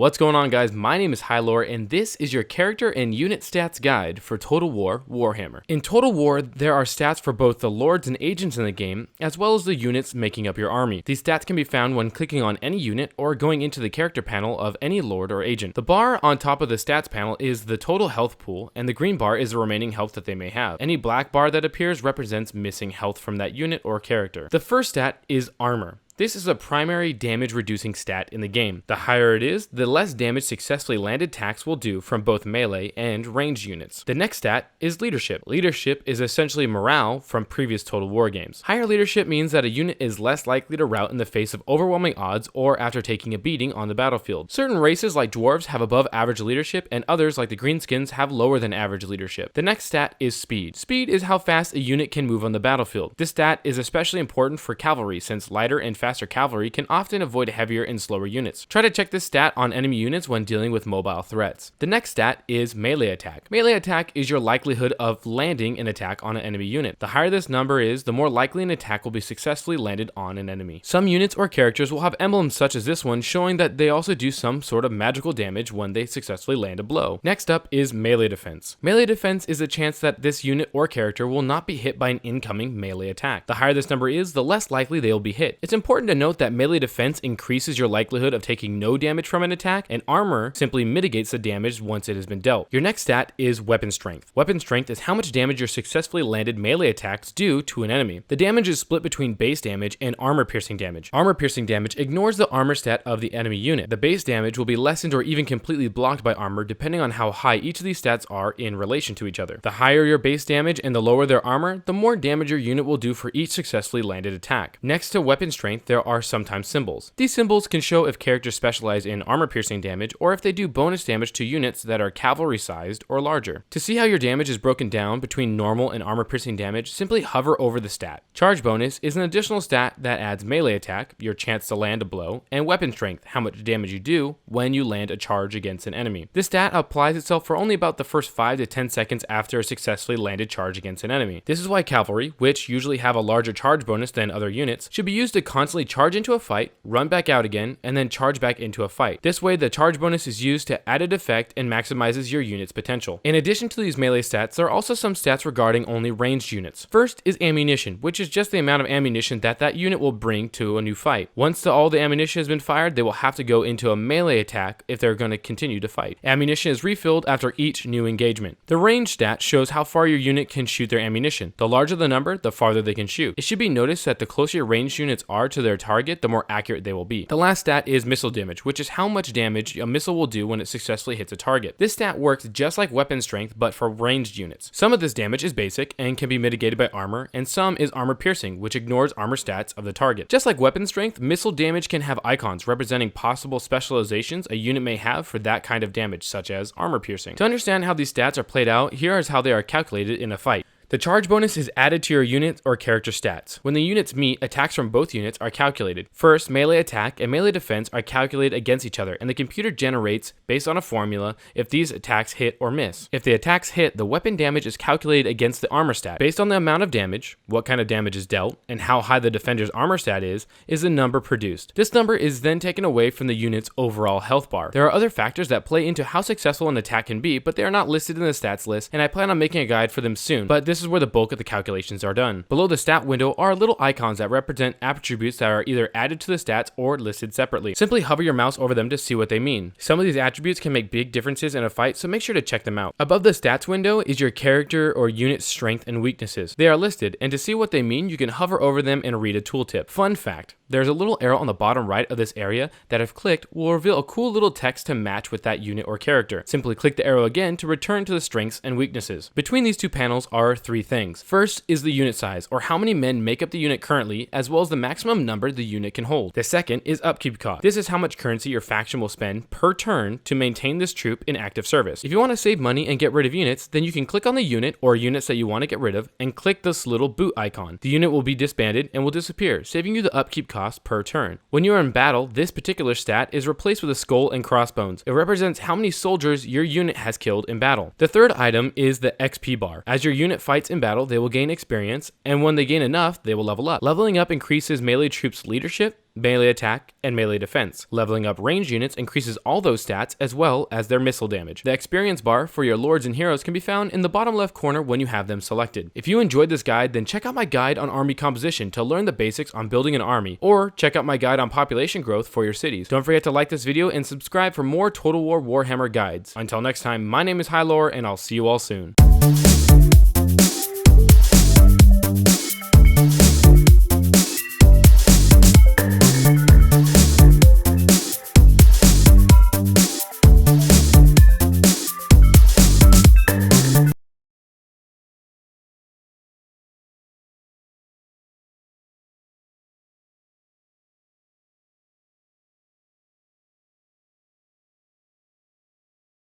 What's going on, guys? My name is Hylor, and this is your character and unit stats guide for Total War Warhammer. In Total War, there are stats for both the lords and agents in the game, as well as the units making up your army. These stats can be found when clicking on any unit or going into the character panel of any lord or agent. The bar on top of the stats panel is the total health pool, and the green bar is the remaining health that they may have. Any black bar that appears represents missing health from that unit or character. The first stat is armor. This is a primary damage reducing stat in the game. The higher it is, the less damage successfully landed attacks will do from both melee and ranged units. The next stat is leadership. Leadership is essentially morale from previous Total War games. Higher leadership means that a unit is less likely to rout in the face of overwhelming odds or after taking a beating on the battlefield. Certain races like dwarves have above average leadership, and others like the greenskins have lower than average leadership. The next stat is speed. Speed is how fast a unit can move on the battlefield. This stat is especially important for cavalry, since lighter and faster cavalry can often avoid heavier and slower units. Try to check this stat on enemy units when dealing with mobile threats. The next stat is melee attack. Melee attack is your likelihood of landing an attack on an enemy unit. The higher this number is, the more likely an attack will be successfully landed on an enemy. Some units or characters will have emblems such as this one, showing that they also do some sort of magical damage when they successfully land a blow. Next up is melee defense. Melee defense is a chance that this unit or character will not be hit by an incoming melee attack. The higher this number is, the less likely they will be hit. It's important to note that melee defense increases your likelihood of taking no damage from an attack, and armor simply mitigates the damage once it has been dealt. Your next stat is weapon strength. Weapon strength is how much damage your successfully landed melee attacks do to an enemy. The damage is split between base damage and armor piercing damage. Armor piercing damage ignores the armor stat of the enemy unit. The base damage will be lessened or even completely blocked by armor, depending on how high each of these stats are in relation to each other. The higher your base damage and the lower their armor, the more damage your unit will do for each successfully landed attack. Next to weapon strength, there are sometimes symbols. These symbols can show if characters specialize in armor piercing damage or if they do bonus damage to units that are cavalry sized or larger. To see how your damage is broken down between normal and armor piercing damage, simply hover over the stat. Charge bonus is an additional stat that adds melee attack, your chance to land a blow, and weapon strength, how much damage you do when you land a charge against an enemy. This stat applies itself for only about the first 5 to 10 seconds after a successfully landed charge against an enemy. This is why cavalry, which usually have a larger charge bonus than other units, should be used to constantly charge into a fight, run back out again, and then charge back into a fight. This way, the charge bonus is used to added effect and maximizes your unit's potential. In addition to these melee stats, there are also some stats regarding only ranged units. First is ammunition, which is just the amount of ammunition that unit will bring to a new fight. Once all the ammunition has been fired, they will have to go into a melee attack if they're going to continue to fight. Ammunition is refilled after each new engagement. The range stat shows how far your unit can shoot their ammunition. The larger the number, the farther they can shoot. It should be noticed that the closer your ranged units are to their target, the more accurate they will be. The last stat is missile damage, which is how much damage a missile will do when it successfully hits a target. This stat works just like weapon strength, but for ranged units. Some of this damage is basic and can be mitigated by armor, and some is armor piercing, which ignores armor stats of the target. Just like weapon strength, missile damage can have icons representing possible specializations a unit may have for that kind of damage, such as armor piercing. To understand how these stats are played out, here is how they are calculated in a fight. The charge bonus is added to your unit or character stats. When the units meet, attacks from both units are calculated. First, melee attack and melee defense are calculated against each other, and the computer generates, based on a formula, if these attacks hit or miss. If the attacks hit, the weapon damage is calculated against the armor stat. Based on the amount of damage, what kind of damage is dealt, and how high the defender's armor stat is the number produced. This number is then taken away from the unit's overall health bar. There are other factors that play into how successful an attack can be, but they are not listed in the stats list, and I plan on making a guide for them soon, but this is where the bulk of the calculations are done. Below the stat window are little icons that represent attributes that are either added to the stats or listed separately. Simply hover your mouse over them to see what they mean. Some of these attributes can make big differences in a fight, so make sure to check them out. Above the stats window is your character or unit strength and weaknesses. They are listed, and to see what they mean, you can hover over them and read a tooltip. Fun fact, there's a little arrow on the bottom right of this area that, if clicked, will reveal a cool little text to match with that unit or character. Simply click the arrow again to return to the strengths and weaknesses. Between these two panels are 3 things. First is the unit size, or how many men make up the unit currently, as well as the maximum number the unit can hold. The second is upkeep cost. This is how much currency your faction will spend per turn to maintain this troop in active service. If you want to save money and get rid of units, then you can click on the unit or units that you want to get rid of and click this little boot icon. The unit will be disbanded and will disappear, saving you the upkeep cost per turn. When you are in battle, this particular stat is replaced with a skull and crossbones. It represents how many soldiers your unit has killed in battle. The third item is the XP bar. As your unit fights in battle, they will gain experience, and when they gain enough, they will level up. Leveling up increases melee troops' leadership, melee attack, and melee defense. Leveling up ranged units increases all those stats as well as their missile damage. The experience bar for your lords and heroes can be found in the bottom left corner when you have them selected. If you enjoyed this guide, then check out my guide on army composition to learn the basics on building an army, or check out my guide on population growth for your cities. Don't forget to like this video and subscribe for more Total War Warhammer guides. Until next time, my name is Hylor, and I'll see you all soon.